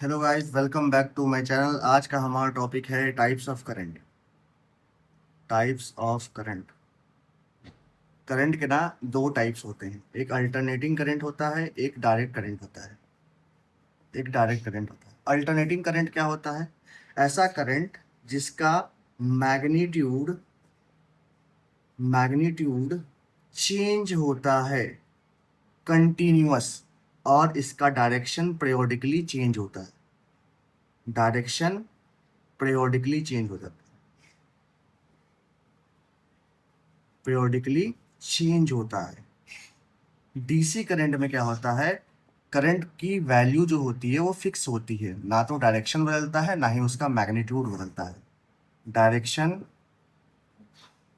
Hello guys, welcome back to my channel. आज का हमारा टॉपिक है types of current. Types of current. Current के ना दो टाइप्स होते हैं, एक अल्टरनेटिंग करंट होता है, एक डायरेक्ट करंट होता है। एक डायरेक्ट करंट होता है। अल्टरनेटिंग करंट क्या होता है? ऐसा करंट जिसका मैग्नीट्यूड मैग्नीट्यूड चेंज होता है कंटिन्यूअस, और इसका डायरेक्शन periodically चेंज होता है। डायरेक्शन periodically चेंज होता है। periodically चेंज होता है। डीसी करंट में क्या होता है? करंट की वैल्यू जो होती है वो फिक्स होती है, ना तो डायरेक्शन बदलता है ना ही उसका मैग्नीट्यूड बदलता है। डायरेक्शन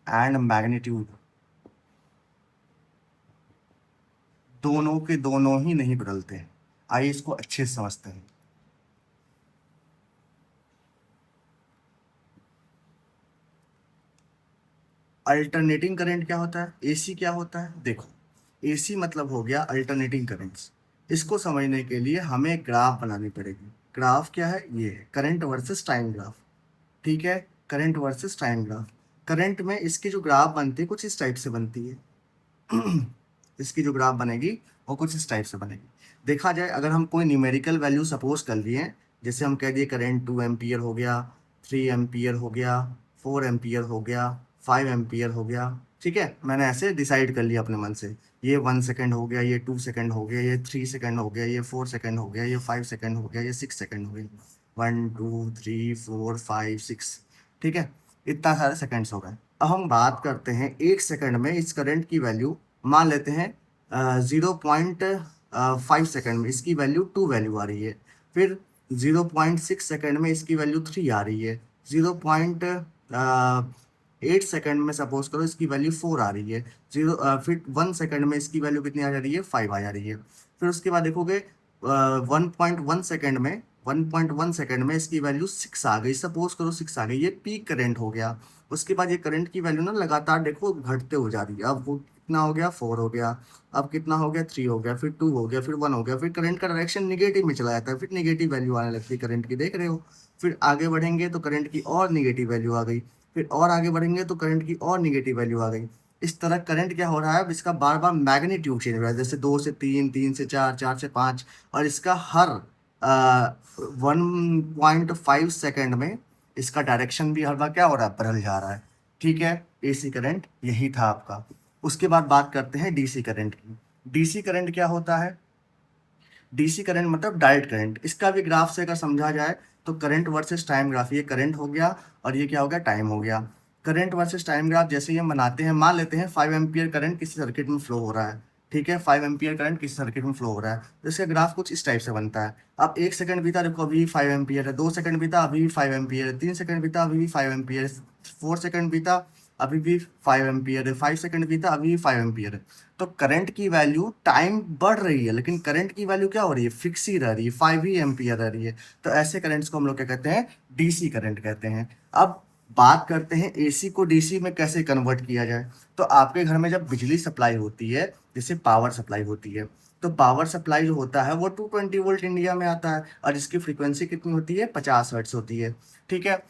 एंड मैग्नीट्यूड दोनों के दोनों ही नहीं बदलते हैं। आइए इसको अच्छे से समझते हैं। अल्टरनेटिंग करंट क्या होता है? एसी क्या होता है? देखो, एसी मतलब हो गया अल्टरनेटिंग करंट्स। इसको समझने के लिए हमें एक ग्राफ बनानी पड़ेगी। ग्राफ क्या है? ये है करंट वर्सेस टाइम ग्राफ। ठीक है, current versus time graph. Current में इसकी जो ग्राफ बनती है कुछ इस टाइप से बनती है। इसकी जो ग्राफ बनेगी वो कुछ इस टाइप से बनेगी। देखा जाए, अगर हम कोई न्यूमेरिकल वैल्यू सपोज कर लिए, जैसे हम कह दिए करंट 2 एम्पियर हो गया, 3 एम्पियर हो गया, 4 एम्पियर हो गया, 5 एम्पियर हो गया। ठीक है, मैंने ऐसे डिसाइड कर लिया अपने मन से। ये 1 सेकेंड हो गया, ये 2 सेकेंड हो गया, ये 3 सेकेंड हो गया, ये 4 सेकेंड हो गया, ये 5 सेकेंड हो गया, ये 6 सेकेंड हो गई। 1 2 3 4 5 6। ठीक है, इतना सारे सेकेंड्स हो गए। अब हम बात करते हैं 1 सेकेंड में इस करंट की वैल्यू। मान लेते हैं 0.5 सेकेंड में इसकी वैल्यू 2 वैल्यू आ रही है। फिर 0.6 सेकेंड में इसकी वैल्यू 3 आ रही है। 0.8 सेकेंड में सपोज करो इसकी वैल्यू 4 आ रही है। फिर 1 सेकेंड में इसकी वैल्यू कितनी आ जा रही है? 5 आ जा रही है। फिर उसके बाद देखोगे 1.1 सेकेंड में इसकी वैल्यू 6 आ गई। सपोज करो 6 आ गई, ये पीक करंट हो गया। उसके बाद ये करंट की वैल्यू ना लगातार देखो घटते हो जा रही है। अब वो कितना हो गया? 4 हो गया। अब कितना हो गया? 3 हो गया, फिर 2 हो गया, फिर 1 हो गया। फिर करंट का डायरेक्शन निगेटिव में चला जाता है, फिर निगेटिव वैल्यू आने लगती है करंट की, देख रहे हो। फिर आगे बढ़ेंगे तो करंट की और निगेटिव वैल्यू आ गई। फिर और आगे बढ़ेंगे तो करंट की और निगेटिव वैल्यू आ गई। इस तरह करंट क्या हो रहा है? अब इसका बार बार मैग्नीट्यूड चेंज हो रहा है, जैसे 2 से 3, 3 से 4, 4 से 5। और इसका हर 1.5 सेकेंड में इसका डायरेक्शन भी हर बार क्या हो रहा है? बदल जा रहा है। ठीक है, एसी करंट यही था आपका। उसके बाद बात करते हैं डीसी करंट की। डीसी करंट क्या होता है? डीसी करंट मतलब डायरेक्ट करंट। इसका भी ग्राफ से अगर समझा जाए तो करंट वर्सेस टाइम ग्राफ, ये करंट हो गया और ये क्या हो गया? टाइम हो गया। करंट वर्सेस टाइम ग्राफ जैसे ही हम बनाते हैं, मान लेते हैं 5 एम्पियर करंट किसी सर्किट में फ्लो हो रहा है। ठीक है, 5 एम्पियर करंट किसी सर्किट में फ्लो हो रहा है, तो इसका ग्राफ कुछ इस टाइप से बनता है। अब 1 सेकंड बीता, देखो अभी भी 5 एम्पियर है। 2 सेकंड बीता, अभी भी 5 एम्पियर है। 3 सेकंड बीता, अभी भी 5 एम्पियर है। 4 सेकंड बीता, अभी भी 5 एम्पियर है। 5 सेकंड बीता, अभी भी 5 एम्पियर है। तो करंट की वैल्यू टाइम बढ़ रही है, लेकिन करंट की वैल्यू क्या हो रही है? फिक्स ही रह रही है, 5 ही एम्पियर रह रही है। तो ऐसे करंट्स को हम लोग क्या कहते हैं? डीसी करंट कहते हैं। अब बात करते हैं एसी को डीसी में कैसे कन्वर्ट किया जाए। तो आपके घर में जब बिजली सप्लाई होती है, जैसे पावर सप्लाई होती है, तो पावर सप्लाई जो होता है वो 220 वोल्ट इंडिया में आता है, और इसकी फ्रीक्वेंसी कितनी होती है? 50 हर्ट्ज होती है। ठीक है,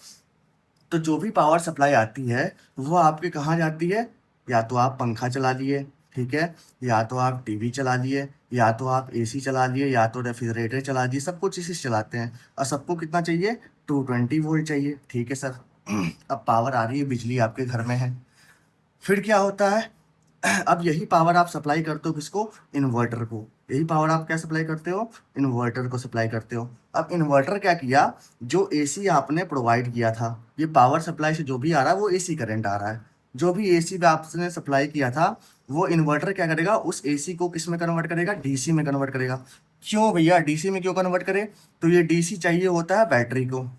तो जो भी पावर सप्लाई आती है वो आपके कहाँ जाती है? या तो आप पंखा चला लिए, ठीक है, या तो आप टीवी चला लिए, या तो आप एसी चला लिए, या तो रेफ्रिजरेटर चला लिए। सब कुछ इसी से चलाते हैं, और सबको कितना चाहिए? 220 वोल्ट चाहिए। ठीक है सर। अब पावर आ रही है, बिजली आपके घर में है। फिर क्या होता है? अब यही पावर आप सप्लाई करते हो किसको? इन्वर्टर को। यही पावर आप क्या सप्लाई करते हो? इन्वर्टर को सप्लाई करते हो। अब इन्वर्टर क्या किया? जो एसी आपने प्रोवाइड किया था, ये पावर सप्लाई से जो भी आ रहा है वो एसी करंट आ रहा है। जो भी एसी में आपने सप्लाई किया था, वो इन्वर्टर क्या करेगा? उस एसी को किस में कन्वर्ट करेगा? डीसी में कन्वर्ट करेगा। क्यों भैया डीसी में क्यों कन्वर्ट करे? तो ये डीसी चाहिए होता है बैटरी को।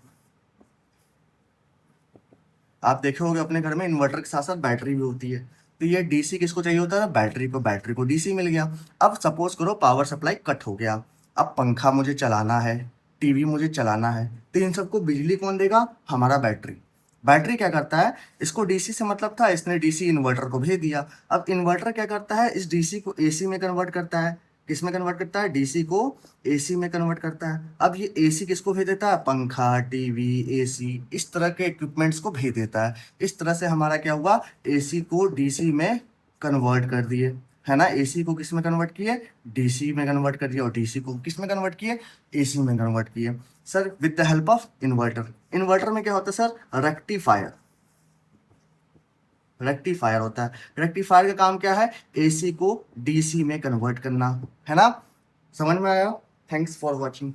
आप देखे होंगे अपने घर में इन्वर्टर के साथ साथ बैटरी भी होती है। तो ये डीसी किसको चाहिए होता है? बैटरी को। बैटरी को डीसी मिल गया। अब सपोज करो पावर सप्लाई कट हो गया। अब पंखा मुझे चलाना है, टीवी मुझे चलाना है, तो इन सबको बिजली कौन देगा? हमारा बैटरी। बैटरी क्या करता है? इसको डीसी से मतलब था, इसने डीसी इन्वर्टर को भेज दिया। अब इन्वर्टर क्या करता है? इस डीसी को एसी में कन्वर्ट करता है। किस में कन्वर्ट करता है, डीसी को एसी में कन्वर्ट करता है। अब ये एसी किसको भेज देता है, पंखा, टीवी, एसी, इस तरह के इक्विपमेंट्स को भेज देता है। इस तरह से हमारा क्या हुआ, एसी को डीसी में कन्वर्ट कर दिए, है ना। एसी को किस में कन्वर्ट किए, डीसी में कन्वर्ट कर दिया, और डीसी को किस में कन्वर्ट किए, एसी में कन्वर्ट किए sir, with the help of inverter. Inverter में क्या होता है सर, रेक्टिफायर, रेक्टिफायर होता है। रेक्टिफायर का काम क्या है, एसी को डीसी में कन्वर्ट करना, है ना। समझ में आया, थैंक्स फॉर वॉचिंग।